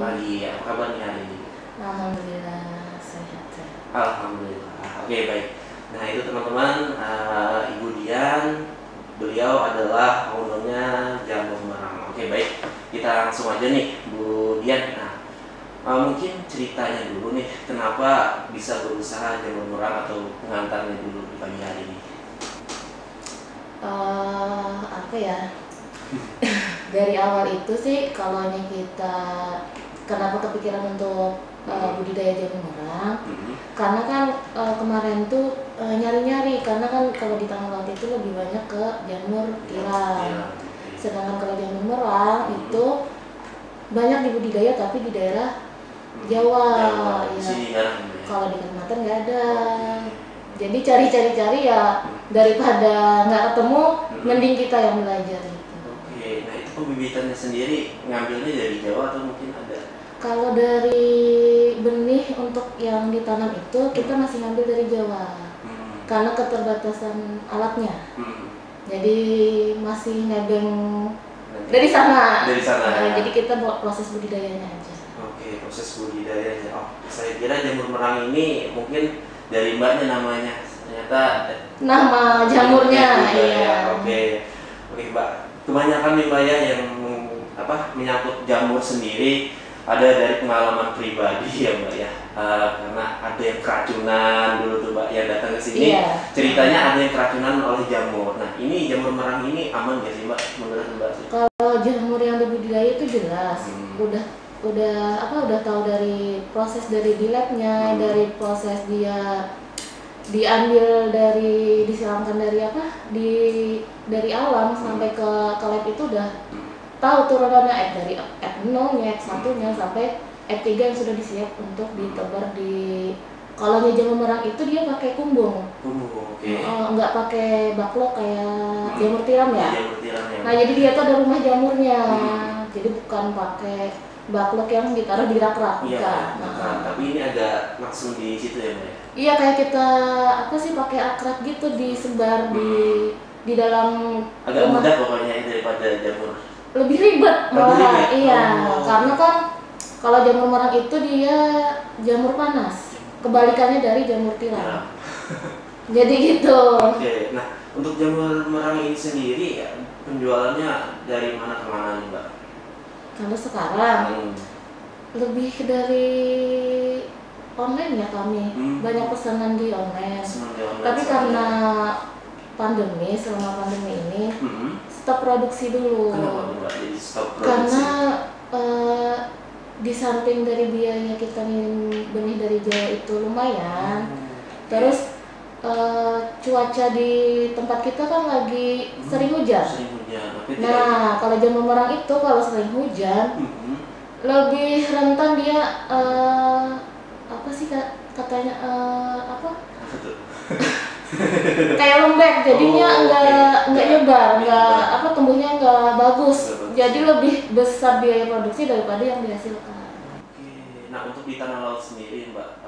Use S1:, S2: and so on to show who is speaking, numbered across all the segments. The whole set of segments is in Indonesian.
S1: pagi. Apa kabar nih hari ini?
S2: Alhamdulillah sehat.
S1: Alhamdulillah. Oke, baik. Nah, itu teman-teman, Ibu Dian, beliau adalah ownernya Jamur Merang. Oke, baik. Kita langsung aja nih, Bu Dian. Nah, mungkin ceritanya dulu nih, kenapa bisa berusaha Jamur Merang atau pengantarnya dulu di pagi hari ini?
S2: Apa ya? Dari awal itu sih, kalau kita kenapa kepikiran untuk budidaya jamur merang? Karena kan kemarin tuh nyari-nyari, karena kan kalau di tengah laut itu lebih banyak ke jamur tiram. Sedangkan kalau jamur merang itu banyak dibudidaya tapi di daerah Jawa, ya. Kalau di Kalimantan nggak ada. Jadi cari-cari ya, daripada nggak ketemu, mending kita yang belajar gitu.
S1: Oke, nah itu pembibitannya sendiri ngambilnya dari Jawa atau mungkin ada?
S2: Kalau dari benih untuk yang ditanam itu kita masih ngambil dari Jawa, karena keterbatasan alatnya. Jadi masih nebeng dari sana. Jadi kita buat proses budidayanya aja.
S1: Oke, proses budidayanya. Oh, saya kira jamur merang ini mungkin dari mbaknya namanya, ternyata
S2: nama jamurnya. Iya.
S1: Oke, mbak. Kebanyakan nih mbak ya yang menyangkut jamur sendiri ada dari pengalaman pribadi ya mbak ya. Karena ada yang keracunan dulu tuh mbak yang datang ke sini.
S2: Iya.
S1: Ceritanya ada yang keracunan oleh jamur. Nah, ini jamur merang ini aman gak sih mbak menurut mbak sih?
S2: Kalau jamur yang dibudidaya itu jelas, udah tahu dari proses dari di labnya, dari proses dia diambil disiramkan dari alam sampai ke lab itu udah tahu turunannya dari F0-nya, F1-nya sampai F3 yang sudah disiap untuk ditebar di. Kalau jamur merang itu dia pakai kumbung. Nggak pakai baklok kayak jamur tiram ya. Nah, jadi dia tuh ada rumah jamurnya. Jadi bukan pakai baklok yang ditaruh di rak-rak.
S1: Iya, tapi ini ada langsung di situ ya mbak?
S2: Iya, kayak kita pakai akrak gitu, disebar di dalam
S1: agak
S2: rumah.
S1: mudah pokoknya daripada jamur.
S2: Lebih ribet malah. Iya, karena kan kalau jamur merang itu dia jamur panas, kebalikannya dari jamur tiram. Jadi gitu.
S1: Oke, nah untuk jamur merang ini sendiri ya, penjualannya dari mana ke mana nih mbak?
S2: Kalau sekarang lebih dari online ya kami, banyak pesanan di online. Tapi karena selama pandemi ini stop produksi dulu.
S1: Kenapa tuh mbak jadi stop produksi?
S2: Karena di samping dari biaya kita ngirim benih dari Jawa itu lumayan, terus cuaca di tempat kita kan lagi sering hujan. Nah, kalau jamur merang itu kalau sering hujan lebih rentan dia katanya kayak lembek, jadinya nggak nyebar, tumbuhnya nggak bagus. Jadi lebih besar biaya produksi daripada yang dihasilkan.
S1: Oke. Nah, untuk di tanah laut sendiri mbak,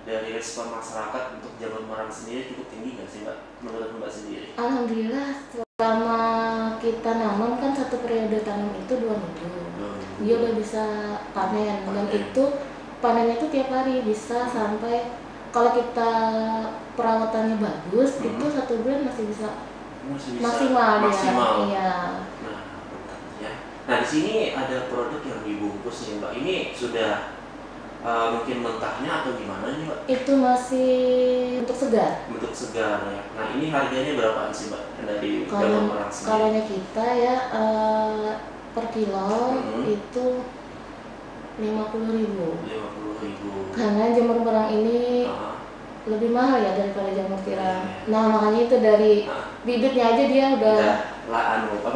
S1: dari respon masyarakat untuk jamur merang sendiri cukup tinggi nggak sih mbak menurut mbak sendiri?
S2: Alhamdulillah, selama kita nanam kan satu periode tanam itu 2 minggu, dia udah bisa panen. Dan itu panennya itu tiap hari, bisa sampai kalau kita perawatannya bagus itu 1 bulan masih bisa maksimal. Iya.
S1: Nah, di sini ada produk yang dibungkus nih mbak. Ini sudah mungkin mentahnya atau gimana nih mbak?
S2: Itu masih untuk segar.
S1: Untuk segar ya. Nah, ini harganya berapaan sih mbak dari jamur merang sendiri?
S2: Kalau kita ya per kilo itu 50.000. Karena jamur merang ini lebih mahal ya daripada jamur tiram. Nah, makanya itu dari bibitnya aja dia udah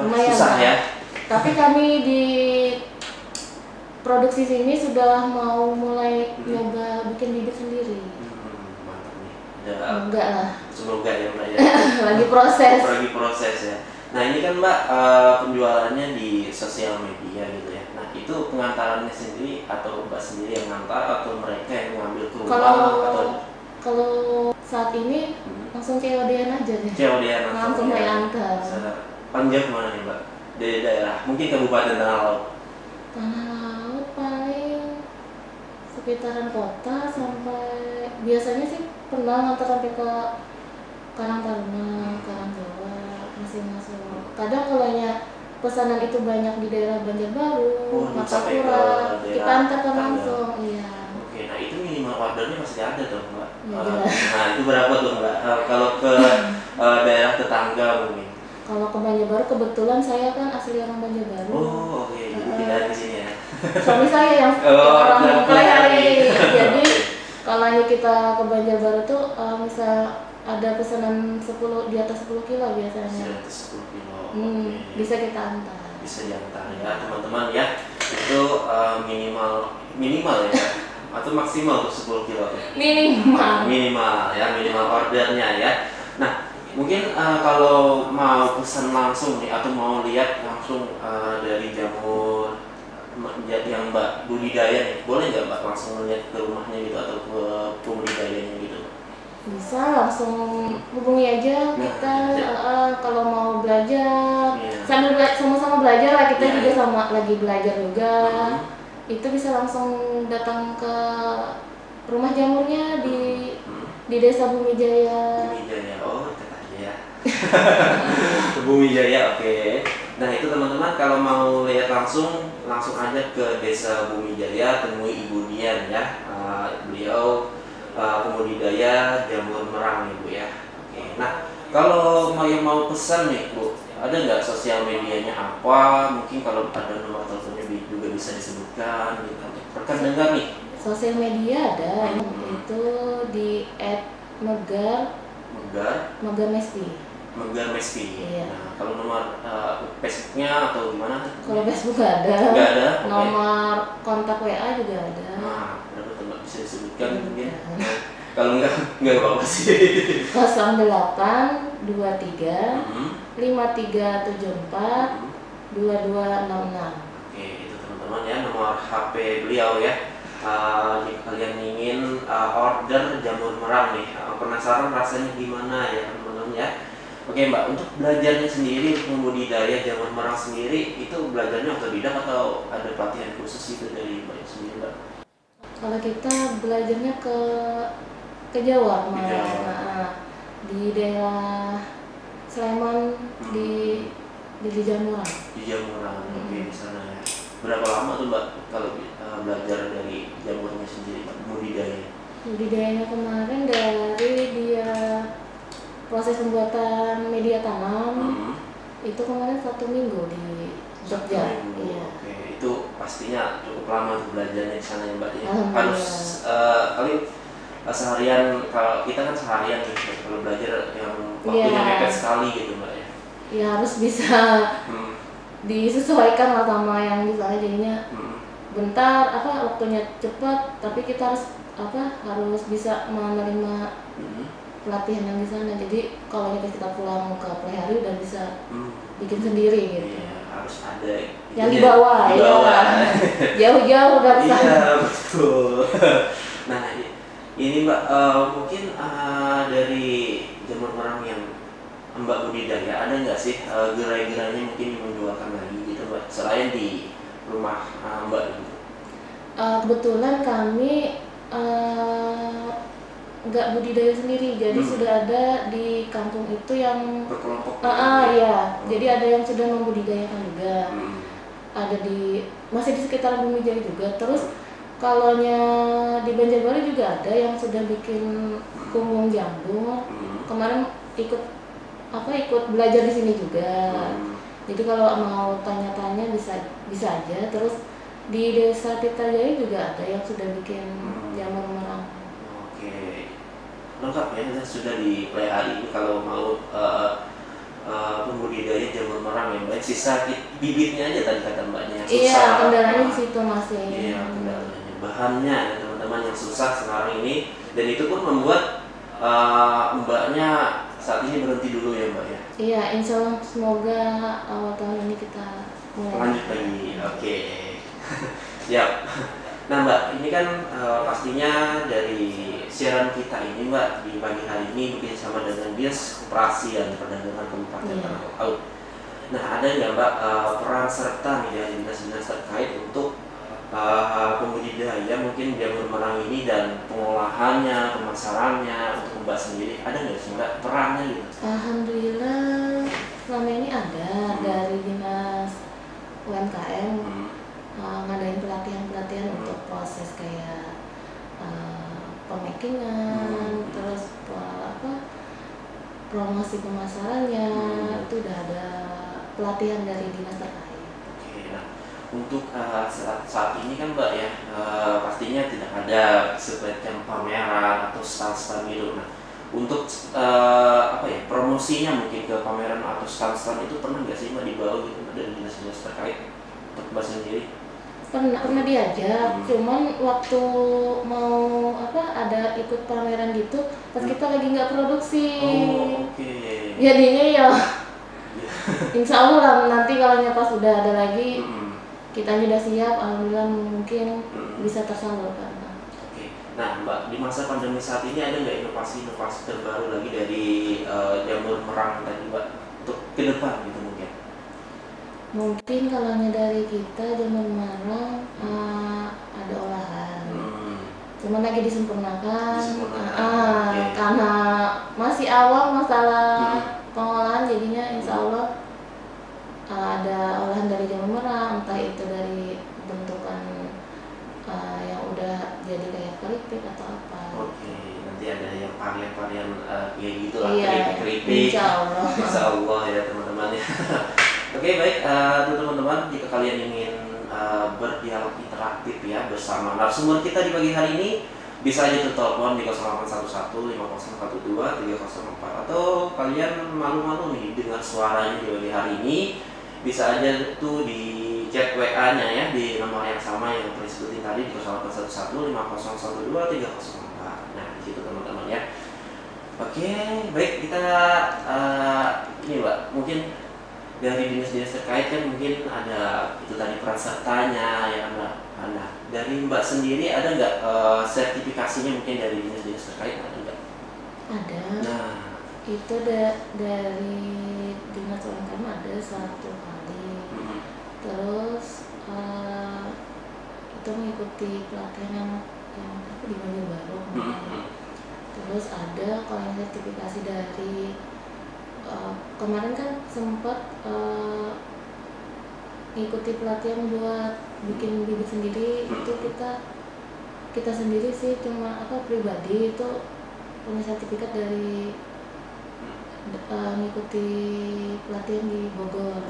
S2: lumayan
S1: susah ya.
S2: Tapi kami di produksi sini sudah mau mulai nyoba bikin bibit sendiri.
S1: Mantap nih.
S2: Enggak lah.
S1: Semoga ya mbak ya.
S2: Lagi proses.
S1: Lagi proses ya. Nah, ini kan mbak penjualannya di sosial media gitu ya. Nah, itu pengantarannya sendiri atau mbak sendiri yang ngantar atau mereka yang mengambil ke rumah?
S2: Kalau saat ini langsung COD-an aja deh.
S1: COD-an
S2: langsung saya antar.
S1: Panjang kemana nih mbak? Dari daerah, mungkin Kabupaten Tanah Laut.
S2: Tanah Laut sekitaran kota sampai biasanya sih pernah ngantar sampai ke Karang Taruna, Karang Jawa, masih masuk. Kadang kalau pesanan itu banyak di daerah Banjarbaru, Martapura, kita antarkan langsung. Iya.
S1: Oke, nah itu minimal ordernya pasti ada dong Mbak.
S2: Ya,
S1: nah itu berapa tuh Mbak? Kalau ke daerah tetangga mungkin?
S2: Kalau ke Banjarbaru kebetulan saya kan asli orang Banjarbaru.
S1: Oh oke, jadi pindah di sini ya.
S2: Suami saya yang orang mempelai. Jadi kalau kita ke Banjarbaru tuh misal ada pesanan 10 di atas 10 kilo biasanya.
S1: Di atas 10 kilo.
S2: Bisa kita antar.
S1: Bisa diantar ya teman-teman ya. Itu minimal ya atau maksimal untuk 10 kilo? Minimal ya, minimal ordernya ya. Nah, mungkin kalau mau pesan langsung nih atau mau lihat langsung dari jamur yang Mbak budidaya nih, boleh nggak Mbak langsung lihat ke rumahnya gitu atau ke pembudidayanya gitu?
S2: Bisa langsung hubungi aja kita. Kalau mau belajar sambil sama-sama belajar lah, kita juga sama lagi belajar juga. Itu bisa langsung datang ke rumah jamurnya di Desa Bumi Jaya.
S1: Bumi Jaya, oh dekat aja ya. Bumi Jaya, oke. Nah itu teman-teman kalau mau lihat langsung aja ke Desa Bumi Jaya, temui Ibu Dian ya. Beliau pembudidaya jamur merang nih Bu ya. Oke. Nah kalau mau pesan nih Bu, ada nggak sosial medianya apa? Mungkin kalau ada nomor teleponnya juga bisa disebutkan gitu untuk rekan dengar nih.
S2: Sosial media ada, itu di @megar Mespi. Iya.
S1: Nah kalau nomor Facebooknya atau gimana?
S2: Kalau Facebook nggak ada.
S1: Nggak ada.
S2: Nomor kontak WA juga ada.
S1: Nah berapa tuh Mbak, bisa disebutkan mungkin? Kalau nggak apa-apa sih.
S2: 0823 5374 2266.
S1: Oke, itu teman-teman ya nomor HP beliau ya. Jika kalian ingin order jamur merang nih, penasaran rasanya gimana ya teman-teman ya. Oke Mbak, untuk belajarnya sendiri, untuk membudidaya jamur merang sendiri, itu belajarnya otodidak atau ada pelatihan khusus itu dari Mbak sendiri Mbak?
S2: Kalau kita belajarnya ke Jawa kemarin, di daerah Sleman, di Jamuran.
S1: Di Jamuran, oke di sana ya. Berapa lama tuh Mbak kalau belajar dari jamurnya sendiri, Mbak, budidayanya?
S2: Budidayanya kemarin dari dia proses pembuatan media tanam, itu kemarin 1 minggu di Jogja.
S1: Iya. Oke, itu pastinya cukup lama tuh belajarnya di sana ya Mbak ya. Harus kali seharian, kalau kita kan seharian nih kalau belajar yang waktunya mepet sekali gitu Mbak ya.
S2: Ya harus bisa disesuaikan lah sama yang di sana, jadinya bentar waktunya cepat, tapi kita harus bisa menerima pelatihan yang di sana. Jadi kalau kita pulang ke pelihari udah bisa bikin sendiri gitu.
S1: Iya, harus ada
S2: yang dibawa. Jauh-jauh udah bisa.
S1: Iya betul. Nah ini Mbak, mungkin dari jamur merang yang Mbak budidaya ada nggak sih gerai-gerainya mungkin yang menjualkan lagi gitu Mbak, selain di rumah Mbak gitu?
S2: Kebetulan kami nggak budidaya sendiri, jadi sudah ada di kampung itu yang
S1: berkelompok.
S2: Jadi ada yang sudah membudidayakan juga. Ada masih di sekitar Bumi Jaya juga. Terus kalau di Banjarbaru juga ada yang sudah bikin punggung jamur. Kemarin ikut belajar di sini juga. Jadi kalau mau tanya-tanya bisa aja. Terus di Desa Tirtajaya juga ada yang sudah bikin jamur merang.
S1: Oke, lengkap ya, sudah dipelihara ini kalau mau pembudidaya jamur merang yang baik. Sisa bibitnya aja tadi kata Mbaknya.
S2: Iya, kendalanya di situ masih.
S1: Iya, kendalanya bahannya ya teman-teman yang susah sekarang ini, dan itu pun membuat Mbaknya saat ini berhenti dulu ya Mbak ya.
S2: Iya, insya Allah semoga awal tahun ini kita mulai
S1: lanjut lagi. Oke. Siap. Nah Mbak, ini kan pastinya dari siaran kita ini Mbak di pagi hari ini bekerjasama dengan Dinas Koperasi dan Perdagangan Kabupaten Tanah Laut. Nah ada nggak Mbak peran serta nih dari dinas-dinas terkait untuk pembudidaya mungkin jamur merang ini dan pengolahannya, pemasarannya untuk Mbak sendiri ada nggak sih Mbak perannya gitu?
S2: Alhamdulillah selama ini ada dari dinas UMKM ngadain pelatihan-pelatihan untuk proses kayak pemakingan, terus promosi pemasarannya itu udah ada pelatihan dari dinas terkait.
S1: Oke, nah untuk saat ini kan Mbak ya pastinya tidak ada semacam pameran atau stand-stand gitu. Nah untuk promosinya mungkin ke pameran atau stand-stand itu pernah nggak sih Mbak dibawa gitu dari dinas-dinas terkait untuk Mbak sendiri?
S2: Pernah diajak, cuman waktu mau ada ikut pameran gitu, pas kita lagi nggak produksi. Jadinya ya insya Allah lah nanti kalau pas udah ada lagi kita udah siap, alhamdulillah mungkin bisa tersalurkan.
S1: Nah Mbak, di masa pandemi saat ini ada nggak inovasi-inovasi terbaru lagi dari jamur merang tadi Mbak untuk ke depan gitu mungkin?
S2: Mungkin kalau dari kita jamur merang ada olahan, cuman lagi disempurnakan. Karena masih awam masalah pengolahan, jadinya insya Allah ada olahan dari jamur merang, entah itu dari bentukan yang udah jadi kayak keripik atau apa.
S1: Oke, nanti ada yang varian-varian kayak gitu lah,
S2: keripik. Insya
S1: Allah ya teman-teman ya. Oke, baik teman-teman, jika kalian ingin berdialog interaktif ya bersama narasumber kita di pagi hari ini, bisa aja telepon di 0811 5012 304, atau kalian malu-malu nih dengar suaranya di pagi hari ini, bisa aja tuh di chat WA-nya ya di nomor yang sama yang telah disebutin tadi di 0811 5012 304. Nah, di situ teman-teman ya. Oke, baik, kita ini Mbak, mungkin dari dinas-dinas terkait kan mungkin ada itu tadi peran sertanya ya Mbak. Nah, dari Mbak sendiri ada nggak sertifikasinya mungkin dari dinas-dinas terkait, ada nggak?
S2: Ada.
S1: Nah,
S2: itu dari dinas UMKM ada 1 kali. Terus itu mengikuti pelatihan yang di Banjarbaru kemarin. Terus ada kalau yang sertifikasi dari kemarin kan sempat ngikuti pelatihan buat bikin bibit sendiri. Itu kita sendiri sih cuma pribadi itu punya sertifikat dari ngikuti pelatihan di Bogor.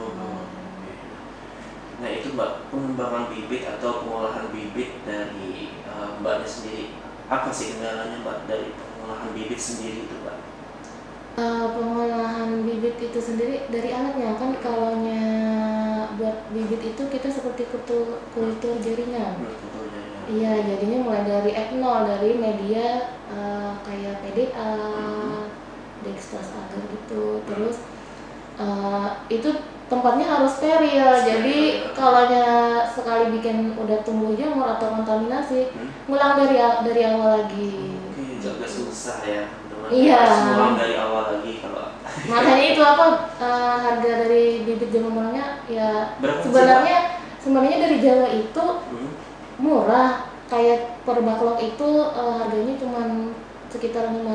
S1: Nah itu Mbak, pengembangan bibit atau pengolahan bibit dari Mbaknya sendiri, apa sih kendalanya Mbak dari pengolahan bibit sendiri itu Mbak?
S2: Pengolahan bibit itu sendiri dari alatnya kan, kalaunya buat bibit itu kita seperti kultur jaringan. Iya, jadinya mulai dari F0, dari media kayak PDA, dextrose agar gitu. Terus itu tempatnya harus steril, jadi kalaunya sekali bikin udah tumbuh jamur atau kontaminasi, ngulang dari awal lagi.
S1: Agak susah ya.
S2: Iya.
S1: Ngulang dari awal lagi kalau.
S2: Makanya itu harga dari bibit jamur merangnya ya sebenarnya dari Jawa itu murah, kayak per baklok itu harganya cuma sekitar 5.000.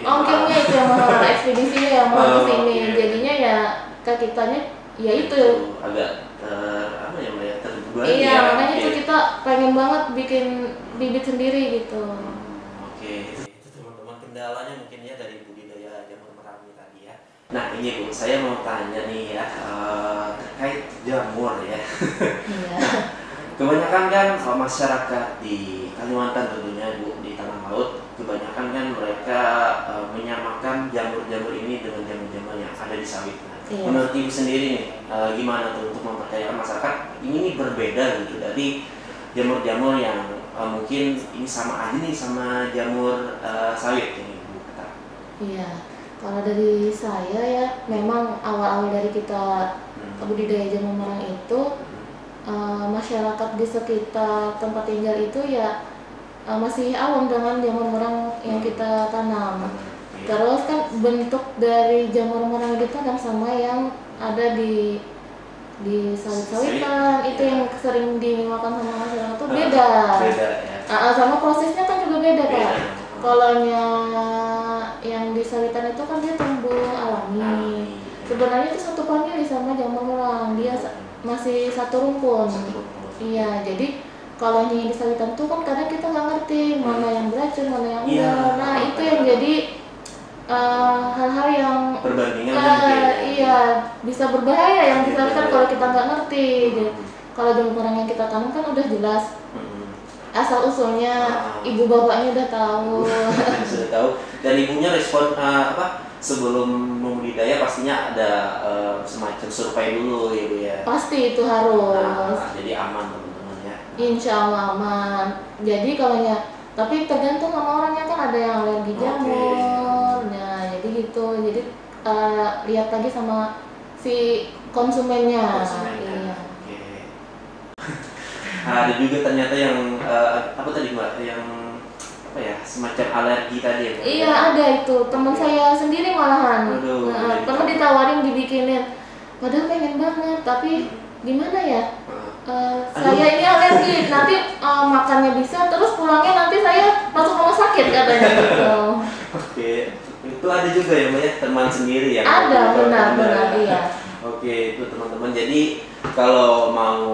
S2: Ongkirnya itu yang mahal, ekspedisinya yang mahal kesini. Jadinya ya ke kitanya ya itu
S1: agak terbebani.
S2: Iya, makanya itu kita pengen banget bikin bibit sendiri gitu.
S1: Itu teman-teman kendalanya mungkin ya dari budidaya jamur merang ini tadi ya. Nah ini Bu, saya mau tanya nih ya terkait jamur ya.
S2: Iya.
S1: Kebanyakan kan masyarakat di Kalimantan tentunya Bu, di tanah laut, kebanyakan kan mereka menyamakan jamur-jamur ini dengan jamur-jamur yang ada di sawit.
S2: Iya.
S1: Menurut Ibu sendiri nih, gimana tuh untuk mempercayakan masyarakat ini berbeda gitu dari jamur-jamur yang mungkin ini sama aja nih sama jamur sawit ini Bu kata.
S2: Iya, kalau dari saya ya memang awal-awal dari kita budidaya jamur merang itu masyarakat di sekitar tempat tinggal itu ya masih awam dengan jamur merang yang kita tanam. Terus kan bentuk dari jamur merang yang ditanam sama yang ada di di sawit-sawitan itu yang sering dimakan sama masyarakat tuh beda.
S1: Beda ya.
S2: Sama prosesnya kan juga beda
S1: Beda.
S2: Pak. Kalau yang di sawitan itu kan dia tumbuh alami. Sebenarnya itu satu famili sama jamur merang, dia masih satu rumpun. Iya, jadi kalau yang di sawitan tuh kan kadang kita nggak ngerti mana yang beracun, mana yang enggak. Nah itu yang jadi hal-hal yang
S1: perbandingan
S2: iya bisa berbahaya yang di sawitan kalau kita nggak ngerti. Jadi, kalau jamur merang yang kita tanam kan udah jelas asal usulnya, ibu bapaknya udah tahu.
S1: Sudah tahu. Dan ibunya respon sebelum membudidaya pastinya ada semacam survei dulu ya Bu ya.
S2: Pasti itu harus.
S1: Jadi aman teman-teman ya.
S2: Insya Allah aman. Jadi kalau tapi tergantung sama orangnya kan ada yang alergi jamur. Nah jadi gitu. Jadi lihat lagi sama si konsumennya. Iya.
S1: Ada juga ternyata yang apa tadi Mbak, yang apa ya, semacam alergi tadi ya?
S2: Iya ada itu, teman saya sendiri malahan. Pernah ditawarin dibikinin, padahal pengen banget, tapi gimana ya? Saya ini alergi, nanti makannya bisa, terus pulangnya nanti saya masuk rumah sakit katanya gitu.
S1: Oke, itu ada juga ya Mbak ya, teman sendiri ya?
S2: Ada, benar iya.
S1: Oke, itu teman-teman. Jadi kalau mau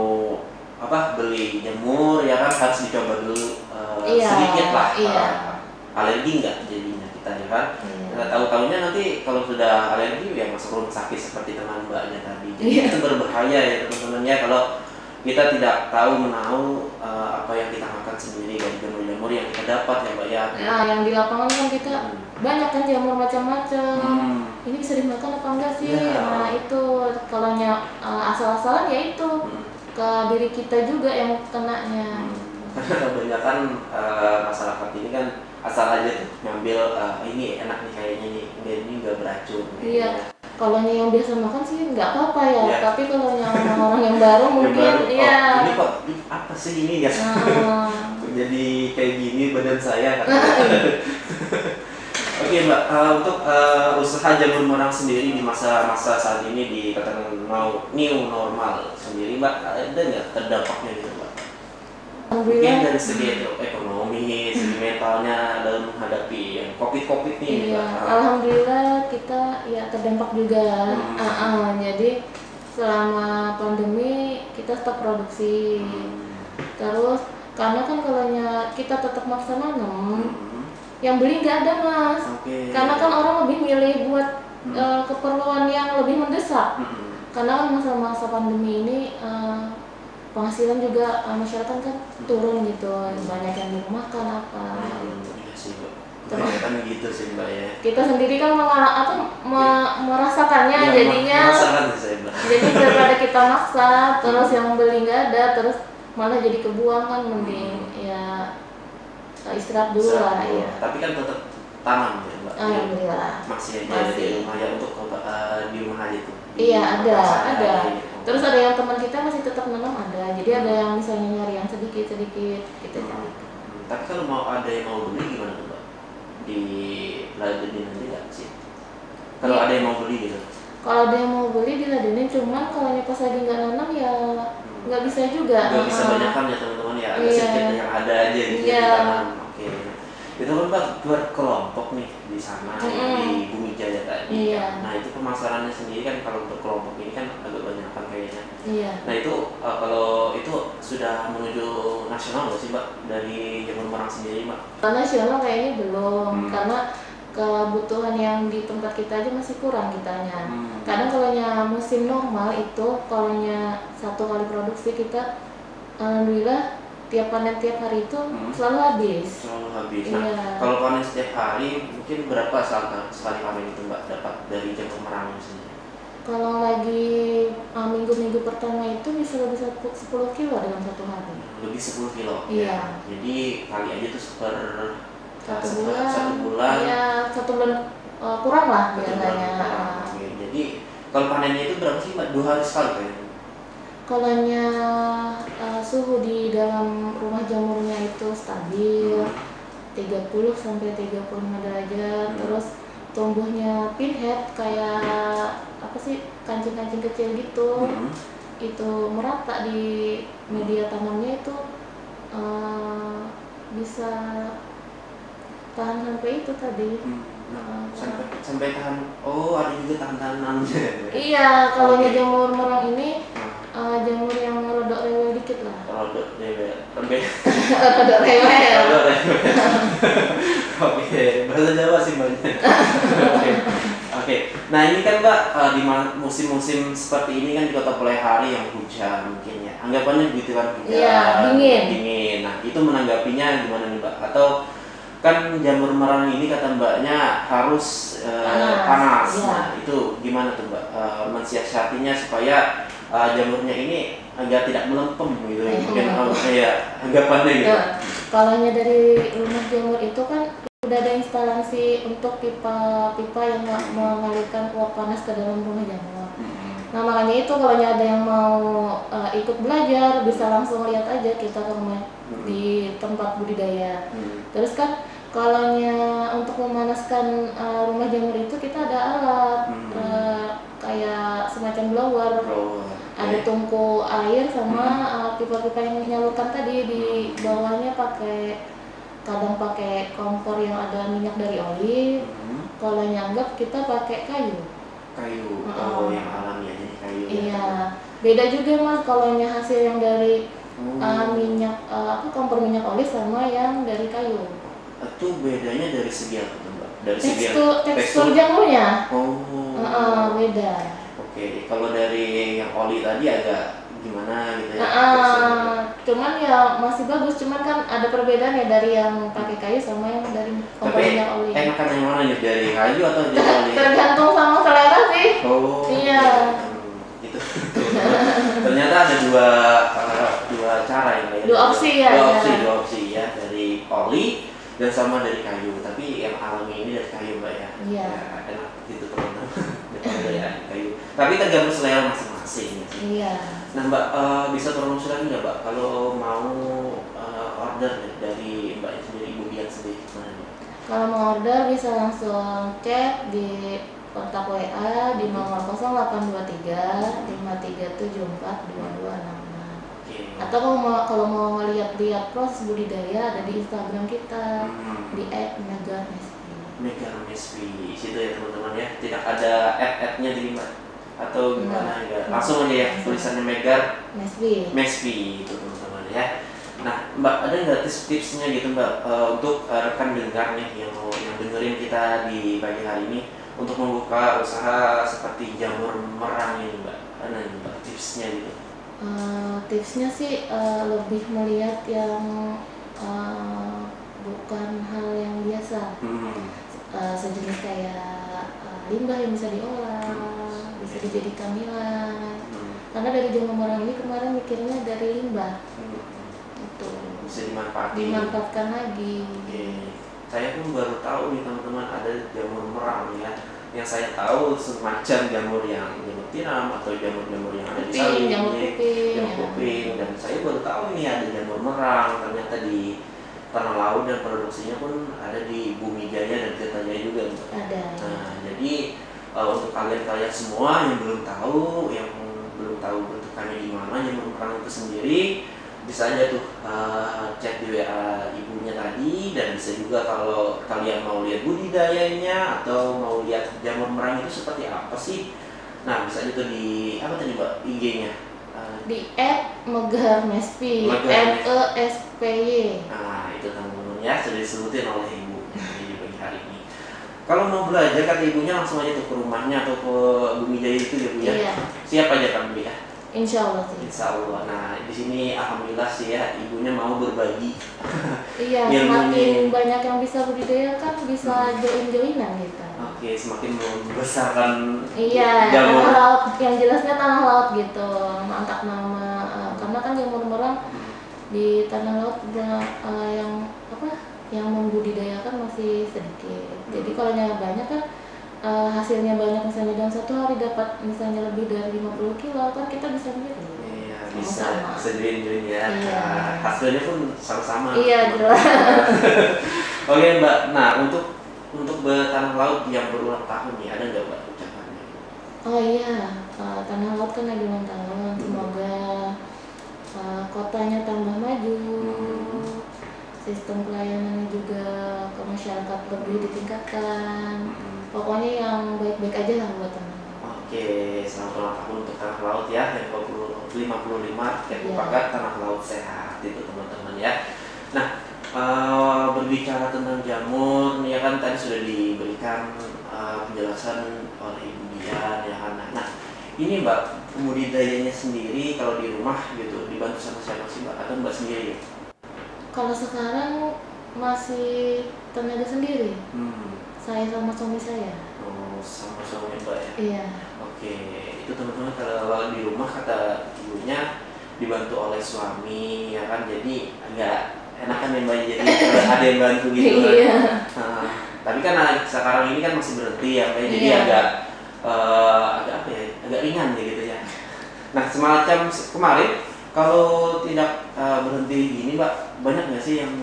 S1: beli jamur ya kan harus dicoba dulu sedikit lah. Alergi nggak jadinya kita ya kan. Tahu-tahunya nanti kalau sudah alergi ya masuk rumah sakit seperti teman Mbaknya tadi. Jadi itu berbahaya ya teman-teman ya kalau kita tidak tahu menahu apa yang kita makan sendiri dari jamur-jamur yang kita dapat ya Mbak ya.
S2: Nah, yang di lapangan kan kita banyak kan jamur macam-macam. Ini bisa dimakan apa enggak sih? Nah itu kalau asal-asalan ya itu ke diri kita juga yang kenanya.
S1: Karena kebanyakan masyarakat ini kan asal aja tuh ngambil ini enak nih kayaknya ini nggak beracun.
S2: Iya. Kalau yang biasa makan sih nggak apa-apa ya. Tapi kalau orang-orang yang baru mungkin iya.
S1: Ini kok apa sih ini ya? Jadi kayak gini badan saya. Oke Mbak, untuk usaha jamur merang sendiri di masa-masa saat ini dikatakan mau new normal sendiri Mbak, ada nggak terdampaknya gitu Mbak? Mungkin dari segi ekonomi, segi mentalnya dalam menghadapi yang COVID nih
S2: Mbak. Alhamdulillah kita ya terdampak juga. Jadi selama pandemi kita stop produksi. Terus karena kan kalau kita tetap maksa nanam, yang beli nggak ada Mas. Karena kan orang lebih milih buat keperluan yang lebih mendesak. Karena kan masa-masa pandemi ini penghasilan juga masyarakat kan turun gitu, banyak yang dirumahkan apa gitu.
S1: Iya sih Mbak, kan gitu sih Mbak ya.
S2: Kita sendiri kan merasakannya jadinya.
S1: Merasakan sih saya Mbak.
S2: Jadi daripada kita maksa, terus yang beli nggak ada, terus malah jadi kebuang kan, mending ya istirahat dulu lah ya.
S1: Tapi kan tetap tanam ya Mbak.
S2: Alhamdulillah.
S1: Masih ada di rumah ya untuk di rumah aja tuh.
S2: Iya ada. Terus ada yang teman kita masih tetap nanam ada. Jadi ada yang misalnya nyari yang sedikit kita cari.
S1: Tapi kalau ada yang mau beli gimana tuh Mbak? Diladenin nanti nggak sih? Kalau ada yang mau beli gitu?
S2: Kalau ada yang mau beli diladenin, cuman kalau pas lagi nggak nanam ya nggak bisa juga.
S1: Nggak bisa banyakan ya teman-teman ya, ada sedikit yang ada aja gitu ditanam. Oke. Itu kan Mbak buat kelompok nih di sana di Bumi Jaya tadi. Nah itu pemasarannya sendiri kan kalau untuk kelompok ini kan agak banyakan kayaknya. Nah itu kalau itu sudah menuju nasional nggak sih Mbak dari jamur merang sendiri Mbak?
S2: Nasional kayaknya belum, karena kebutuhan yang di tempat kita aja masih kurang kitanya. Kadang kalau musim normal itu kalau satu kali produksi kita alhamdulillah tiap panen tiap hari itu selalu habis.
S1: Nah, kalau panen setiap hari mungkin berapa sekali panen itu Mbak dapat dari jamur merang sendiri?
S2: Kalau lagi minggu-minggu pertama itu bisa lebih 10 kilo dalam satu hari.
S1: Lebih 10 kilo?
S2: Iya.
S1: Jadi kali aja tuh
S2: satu bulan. Iya, 1 bulan kurang lah biasanya.
S1: Jadi kalau panennya itu berapa sih Mbak? 2 hari sekali kayaknya?
S2: Kalau suhu di dalam rumah jamurnya itu stabil 30 sampai 35 derajat, terus tumbuhnya pinhead kayak apa sih, kancing-kancing kecil gitu. itu merata di media tanamnya itu bisa tahan sampai itu tadi.
S1: Sampai tahan. Oh, ada juga tahan-tahanannya.
S2: Iya, kalau jamur merang ini jamur yang rodok rewel dikit lah.
S1: Rodok rewel.
S2: Rodok rewel.
S1: Oke, bahasa Jawa sih banyak. Oke. Nah ini kan Mbak, di musim-musim seperti ini kan di Kota Palehari yang hujan mungkin ya. Anggapannya begitu kan, hujan.
S2: Iya,
S1: dingin. Nah itu menanggapinya gimana nih Mbak? Atau kan jamur merang ini kata Mbaknya harus panas.
S2: Ya.
S1: Nah itu gimana tuh Mbak? Mensiasatinya supaya jamurnya ini agak tidak melempem gitu. Mungkin anggapannya gitu.
S2: Kalau dari rumah jamur itu kan udah ada instalasi untuk pipa-pipa yang mengalirkan uap panas ke dalam rumah jamur. Nah makanya itu kalau ada yang mau ikut belajar bisa langsung lihat aja kita ke rumah di tempat budidaya. Terus kan kalau untuk memanaskan rumah jamur itu kita ada alat kayak semacam blower. Ada tungku air sama pipa-pipa yang menyalurkan tadi, di bawahnya kadang pakai kompor yang ada minyak dari oli. Kalau nyanggap kita pakai kayu.
S1: Yang alami aja nih kayu.
S2: Iya, beda juga Mas kalau hasil yang dari minyak kompor minyak oli sama yang dari kayu.
S1: Itu bedanya dari segi apa tuh Mbak? Dari
S2: tekstur jamurnya. Beda.
S1: Oke, kalau dari yang oli tadi agak gimana gitu ya?
S2: Cuman ya masih bagus, cuman kan ada perbedaan ya dari yang pakai kayu sama yang dari kompor minyak oli.
S1: Enakan yang mana nih, dari kayu atau dari oli?
S2: Tergantung sama selera sih. Iya.
S1: Gitu. Ternyata ada dua cara ya.
S2: Dua opsi ya.
S1: Dua opsi ya, dari oli dan sama dari kayu. Tapi yang alami ini dari kayu Mbak ya.
S2: Iya.
S1: Ya, enak gitu teman-teman. Dari kayu. Tapi tergantung selera masing-masing.
S2: Iya.
S1: Nah Mbak, bisa tolong lagi nggak Mbak kalau mau order dari Mbak sendiri, Ibu Dian sendiri gimana nih?
S2: Kalau mau order bisa langsung chat di kontak WA di nomor 0823 5374 2266. Atau kalau mau lihat proses budidaya ada di Instagram kita di
S1: @megarmespi. Situ ya teman-teman ya. Tidak ada @nya di Mbak atau gimana ya? Langsung aja ya tulisannya Megar Mespi itu teman-teman ya. Nah Mbak, ada nggak tips-tipsnya gitu Mbak untuk rekan dengar nih yang dengerin kita di pagi hari ini untuk membuka usaha seperti jamur merang ini Mbak? Ada nggak Mbak tipsnya gitu?
S2: Tipsnya sih lebih melihat yang bukan hal yang biasa. Sejenis kayak limbah yang bisa diolah, bisa dijadikan nilai. Karena dari jamur merang ini kemarin mikirnya dari limbah. Itu
S1: bisa
S2: dimanfaatkan lagi.
S1: Saya pun baru tahu nih teman-teman ada jamur merang ya. Yang saya tahu semacam jamur tiram atau jamur yang ada di sawi, jamur kuping, dan saya baru tahu ini ada jamur merang. Ternyata di Tanah Laut dan produksinya pun ada di Bumi Jaya dan Tirta Jaya juga.
S2: Ada.
S1: Nah, jadi untuk kalian semua yang belum tahu bentukannya gimana jamur merang itu sendiri, bisa aja tuh chat di WA ibunya tadi, dan bisa juga kalau kalian mau lihat budidayanya atau mau lihat jamur merang itu seperti apa sih. Nah, bisa aja tuh di apa tadi Mbak IG-nya?
S2: Di @megarmespi, MESPY.
S1: Nah, itu teman-teman ya, sudah disebutin oleh ibu di pagi hari ini. Kalau mau belajar kata ibunya langsung aja tuh ke rumahnya atau ke Bumi Jaya itu ya Bu ya.
S2: Iya.
S1: Siapa aja kan Bu ya?
S2: Insya Allah sih.
S1: Insya Allah. Nah di sini alhamdulillah sih ya ibunya mau berbagi.
S2: Iya. Semakin banyak yang bisa budidaya kan bisa join-joinan gitu.
S1: Oke, semakin membesarkan.
S2: Iya. Tanah laut yang jelasnya tanah laut gitu. Mantap nama. Karena kan jamur merang di tanah laut yang membudidayakan masih sedikit. Jadi kalau banyak kan hasilnya banyak, misalnya dalam satu hari dapat misalnya lebih dari 50 kilo kan kita bisa beli.
S1: Iya, bisa join ya.
S2: Iya.
S1: Hasilnya pun sama-sama.
S2: Iya, jelas.
S1: Oke Mbak, nah untuk tanah laut yang berulang tahun nih ada nggak Mbak ucapannya?
S2: Oh iya, tanah laut kan lagi ulang tahun. Semoga kotanya tambah maju, sistem pelayanannya juga ke masyarakat lebih ditingkatkan. Pokoknya yang baik-baik aja lah buat teman-teman.
S1: Oke, selamat ulang tahun untuk Tanah Laut ya, yang 55 yang merupakan Tanah Laut Sehat itu teman-teman ya. Nah, berbicara tentang jamur, ya kan tadi sudah diberikan penjelasan oleh Ibu Dian ya kan. Nah, ini Mbak, budidayanya sendiri kalau di rumah gitu dibantu sama siapa sih Mbak? Atau Mbak sendiri ya?
S2: Kalau sekarang masih tenaga sendiri. Saya sama suami saya.
S1: Oh, sama suami Mbak ya?
S2: Iya.
S1: Oke, itu teman-teman kalau di rumah kata ibunya dibantu oleh suami ya kan, jadi agak enakan ya Mbak, jadi ada yang bantu gitu kan.
S2: Iya.
S1: Tapi kan sekarang ini kan masih berhenti ya Mbak, jadi agak apa ya, agak ringan ya gitu ya. Nah, semacam kemarin kalau tidak berhenti gini Mbak, banyak nggak sih yang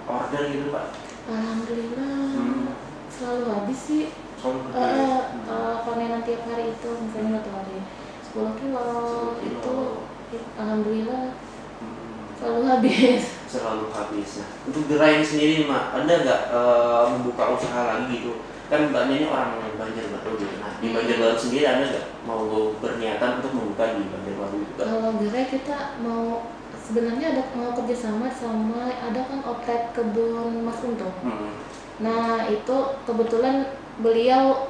S1: order gitu Mbak?
S2: Alhamdulillah selalu habis sih. Panenan tiap hari itu misalnya 1 hari 10 kilo itu alhamdulillah selalu habis.
S1: Selalu habis. Nah, untuk gerai ini sendiri Mbak, Anda nggak membuka usaha lagi gitu? Kan Mbaknya ini orang Banjarbaru gitu. Nah, di Banjarbaru sendiri Anda nggak mau berniatan untuk membuka di Banjarbaru juga?
S2: Kalau gerai kita mau sebenarnya mau kerjasama sama ada kan outlet kebun Mas Untung. Nah, itu kebetulan beliau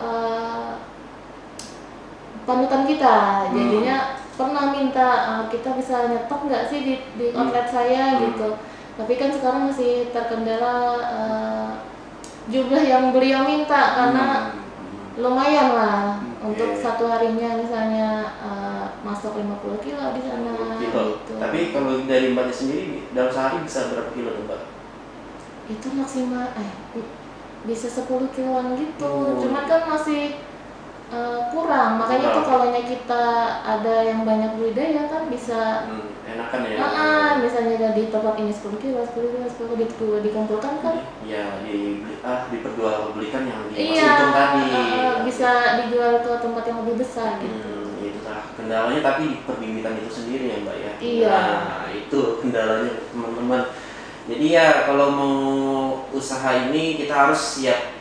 S2: panutan kita, jadinya pernah minta kita bisa nyetok nggak sih di outlet saya gitu. Tapi kan sekarang masih terkendala jumlah yang beliau minta karena lumayan lah untuk satu harinya misalnya masuk 50 kilo di sana gitu.
S1: Tapi kalau dari Mbaknya sendiri dalam sehari bisa berapa kilo tuh Mbak?
S2: Itu maksimal bisa 10 kiloan gitu. Cuman kan masih kurang, makanya tuh kalau kita ada yang banyak budidaya kan bisa
S1: enakan ya.
S2: Misalnya di tempat ini 10 kilo dikumpulkan kan
S1: ya diperjualbelikan yang di Mas Untung tadi.
S2: Bisa dijual ke tempat yang lebih besar gitu.
S1: Itulah kendalanya, tapi perbibitan itu sendiri ya Mbak ya.
S2: Iya.
S1: Nah, itu kendalanya teman-teman. Jadi ya kalau mau usaha ini kita harus siap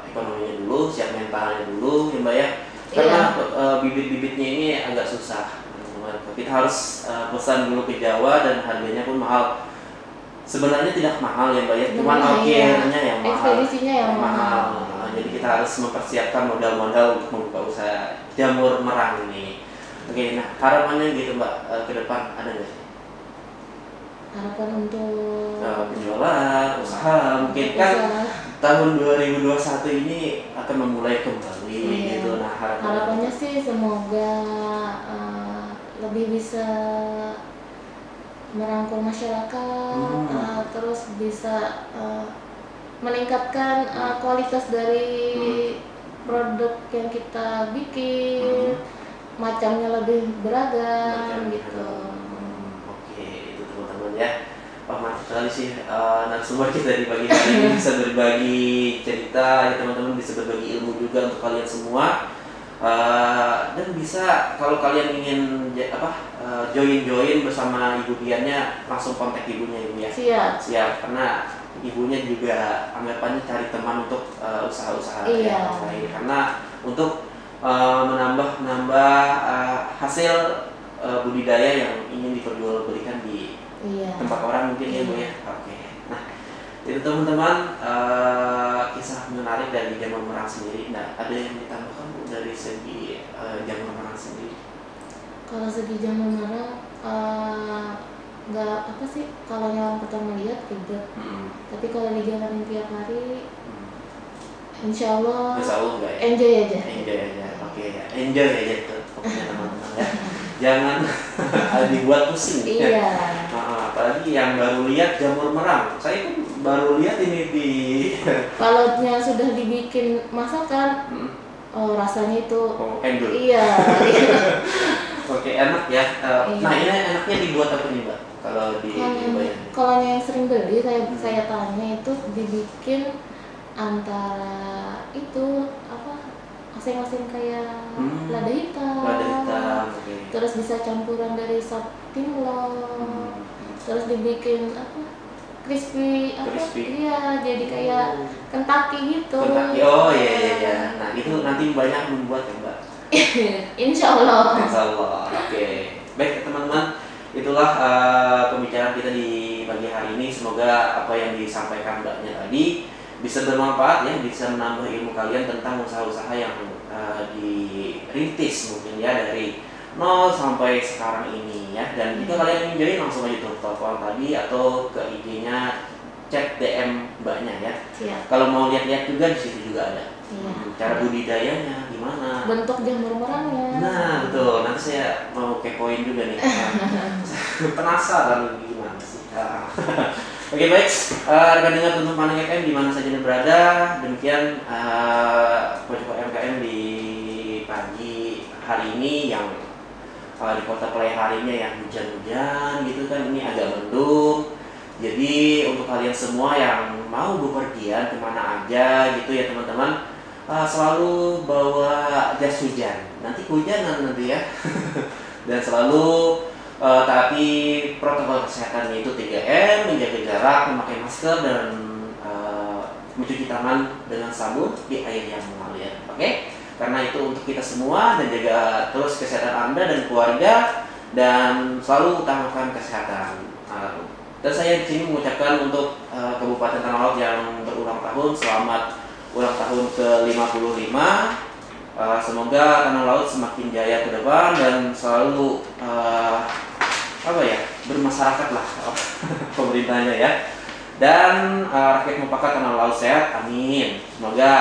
S1: ekonominya dulu, siap mentalnya dulu ya Mbak ya. Karena bibit-bibitnya ini agak susah teman-teman. Kita harus pesan dulu ke Jawa dan harganya pun mahal. Sebenarnya tidak mahal ya Mbak ya, cuma ongkirnya yang mahal.
S2: Ekspedisinya yang mahal.
S1: Jadi kita harus mempersiapkan modal-modal untuk membuka usaha jamur merang ini. Oke, nah harapannya gitu Mbak ke depan ada nggak sih?
S2: Harapan untuk
S1: penjualan, usaha mungkin kan tahun 2021 ini akan memulai kembali gitu. Nah
S2: harapannya sih semoga lebih bisa merangkul masyarakat, terus bisa meningkatkan kualitas dari produk yang kita bikin, macamnya lebih beragam gitu.
S1: Ya, mantap sekali sih narasumber kita di pagi hari ini, bisa berbagi cerita ya teman-teman, bisa berbagi ilmu juga untuk kalian semua, dan bisa kalau kalian ingin join bersama Ibu Diannya langsung kontak ibunya Ibu ya. Siap, karena ibunya juga anggapannya cari teman untuk usaha-usaha yang lain, karena untuk menambah hasil budidaya yang ingin diperjualbelikan di tempat orang mungkin ya Bu ya. Oke. Nah, itu teman-teman kisah menarik dari jamur merang sendiri. Nah, ada yang ditambahkan Bu dari segi jamur merang sendiri?
S2: Kalau segi jamur merang nggak apa sih, kalau yang pertama lihat ribet. Tapi kalau dijalanin tiap hari Insya Allah
S1: enggak ya?
S2: Enjoy aja.
S1: Oke, enjoy aja tuh pokoknya teman-teman ya. Jangan dibuat pusing.
S2: Iya.
S1: Apalagi yang baru lihat jamur merang. Saya pun baru lihat ini di.
S2: Kalau sudah dibikin masakan, rasanya itu.
S1: Endul.
S2: Iya.
S1: Oke, enak ya. Nah, ini enaknya dibuat apa nih Mbak? Kalau di.
S2: Kalau yang sering beli, saya tanya itu dibikin antara itu oseng-oseng kayak lada hitam.
S1: Lada hitam, oke.
S2: Terus bisa campuran dari sop timlo. Terus dibikin apa? Crispy apa? Iya, jadi kayak Kentucky gitu.
S1: Kentucky, oh iya. Nah itu nanti banyak membuat ya Mbak.
S2: Insya Allah.
S1: Insya Allah. Oke. Baik teman-teman, itulah pembicaraan kita di pagi hari ini. Semoga apa yang disampaikan Mbaknya tadi bisa bermanfaat ya, bisa menambah ilmu kalian tentang usaha-usaha yang dirintis mungkin ya dari 0 sampai sekarang ini ya. Dan jika kalian ingin join langsung aja telepon tadi atau ke IG-nya, chat DM Mbaknya ya.
S2: Siap.
S1: Kalau mau lihat-lihat juga di situ juga ada.
S2: Iya.
S1: Cara budidayanya gimana?
S2: Bentuk jamur merangnya.
S1: Nah betul. Nanti saya mau kepoin juga nih. Penasaran gimana sih? Oke baik, rekan dengar untuk Pandang FM di mana saja Anda berada. Demikian Pojok MKM di pagi hari ini yang di kota Pelai harinya yang hujan-hujan gitu kan, ini agak mendung. Jadi untuk kalian semua yang mau bepergian kemana aja gitu ya teman-teman, selalu bawa jas hujan. Nanti kehujanan nanti ya. Dan selalu taati protokol kesehatan, yaitu 3M, menjaga jarak, memakai masker, dan mencuci tangan dengan sabun di air yang mengalir. Oke? Karena itu untuk kita semua, dan jaga terus kesehatan Anda dan keluarga, dan selalu utamakan kesehatan. Dan saya di sini mengucapkan untuk Kabupaten Tanah Laut yang berulang tahun, selamat ulang tahun ke-55. Semoga Tanah Laut semakin jaya ke depan dan selalu bermasyarakat lah pemerintahnya ya. Dan rakyat Mupaka Tanah Laut sehat, amin. Semoga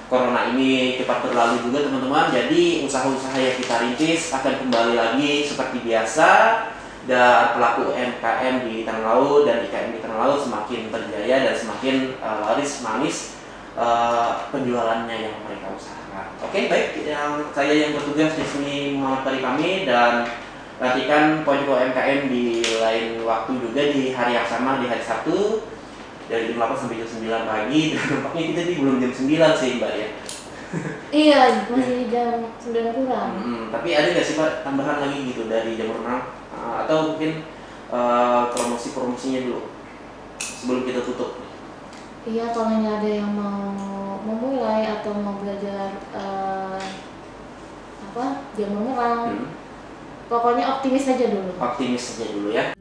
S1: corona ini cepat berlalu juga teman-teman. Jadi usaha-usaha yang kita rintis akan kembali lagi seperti biasa, dan pelaku UMKM di Tanah Laut dan IKM di Tanah Laut semakin berjaya dan semakin laris manis penjualannya yang mereka usahakan. Oke, baik, saya yang bertugas di sini Muhammad Pari kami, dan nantikan Pojok UMKM di lain waktu juga di hari yang sama, di hari Sabtu dari jam 8 sampai jam 9 pagi. Dan nampaknya kita ini belum jam 9 sih Mbak ya.
S2: Iya, masih jam 9 kurang.
S1: Tapi ada nggak sih Pak tambahan lagi gitu dari jam renang, atau mungkin promosi-promosinya dulu sebelum kita tutup?
S2: Iya, kalau ada yang mau memulai atau mau belajar jamur merang, pokoknya optimis aja dulu.
S1: Optimis saja dulu ya.